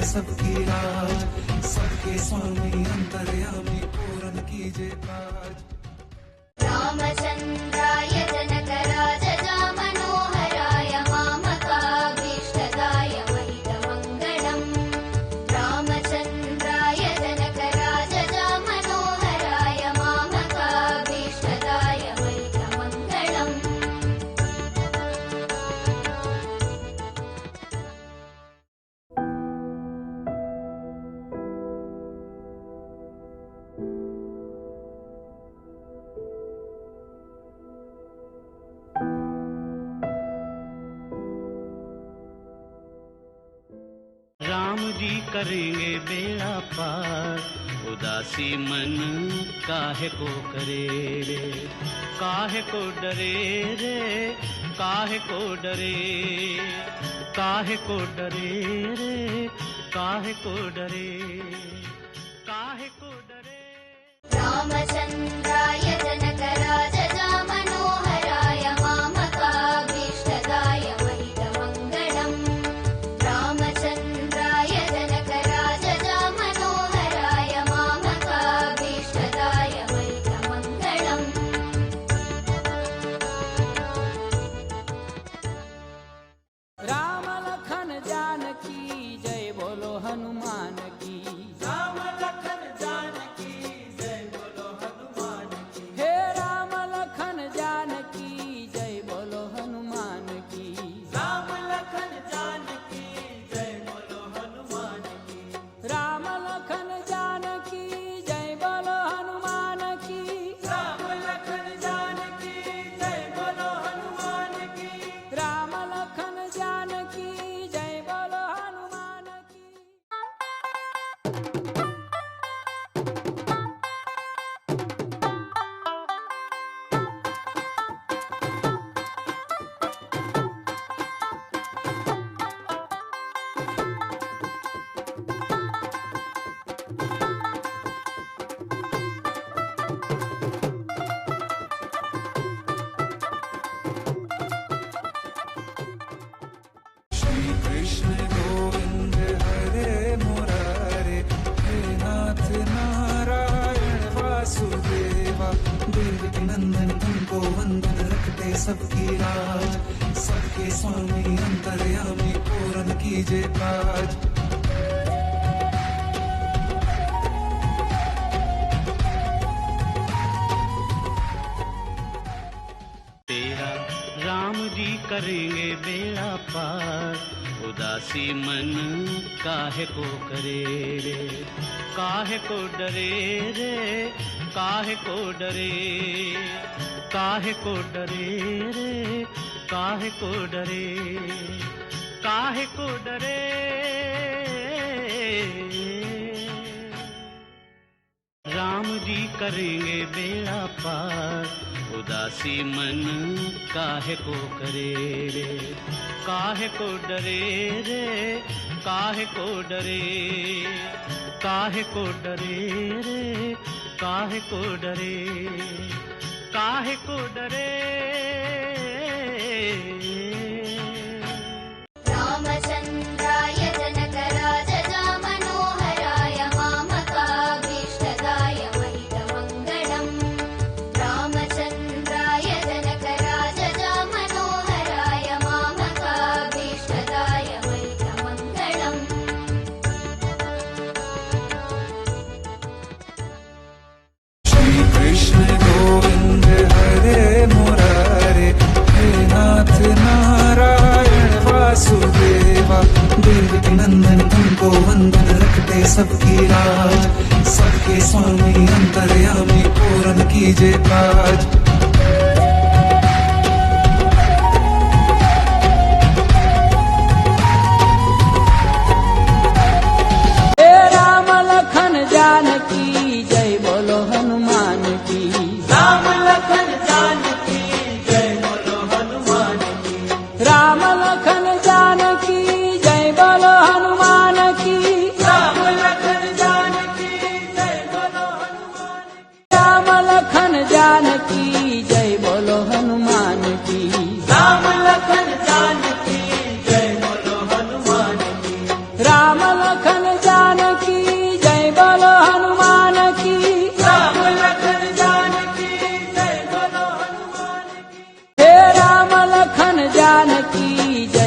सबकी राज, सबके स्वामी अंतर्यामी पूर्ण कीजे काज। रामचंद्राय जनकराजजा मनोहराय मामकाभीष्टदाय महितमङ्गलम्। रामचंद्राय जनकराजजा मनोहराय मामकाभीष्टदाय महितमङ्गलम्। राम जी करेंगे बेड़ा पार, उदासी मन काहे को करे रे, काहे को डरे रे, काहे को डरे, काहे को डरे रे, काहे को डरे, काहे को डरे। रामचंद्राय जनकराजजा मनोहराय मामकाभीष्टदाय महितमङ्गलम्। रामचंद्राय जनकराजजा मनोहराय मामकाभीष्टदाय महितमङ्गलम्। राम लखन जानकी जय बोलो हनुमान की। राम लखन जानकी जय बोलो हनुमान की। हे राम लखन जानकी जय बोलो हनुमान की। राम लखन जानकी जय बोलो हनुमान की। राम लखन जानकी जय बोलो हनुमान की। राम लखन जानकी जय बोलो हनुमान की। राम लखन जानकी जय बोलो हनुमान की। श्री कृष्ण गोविंद हरे मुरारे, हे नाथ नारायण वासुदेवा। देवकी नंदन तुमको वंदन, रखते सबकी राज, सबके स्वामी अंतर्यामी पूर्ण कीजे काज। तेरा राम जी करेंगे बेड़ा पार, उदासी मन काहे को करे रे, काहे को डरे रे, काहे को डरे, काहे को डरे रे, काहे को डरे, काहे को डरे। राम जी करेंगे बेड़ा पार, उदासी मन काहे को करे रे, काहे को डरे रे, काहे को डरे, काहे को डरे रे, काहे को डरे, काहे को डरे। रामचंद्राय जनकराजजा मनोहराय मामकाभीष्टदाय महितमङ्गलम्। रामचंद्राय जनकराजजा मनोहराय मामकाभीष्टदाय महितमङ्गलम्। श्री कृष्ण गोविंद हरे मुरारे, हे नाथ नारायण वासुदेवा। देवकी नंदन तुमको वंदन, रखते सबकी राज, सबके स्वामी अंतर्यामी पूर्ण कीजे काज। हे राम लखन जानकी जय बोलो हनुमान की। राम लखन जानकी जय बोलो हनुमान की। राम लखन जानकी जय बोलो हनुमान की। राम लखन जानकी जय बोलो हनुमान की। राम लखन जानकी की जय।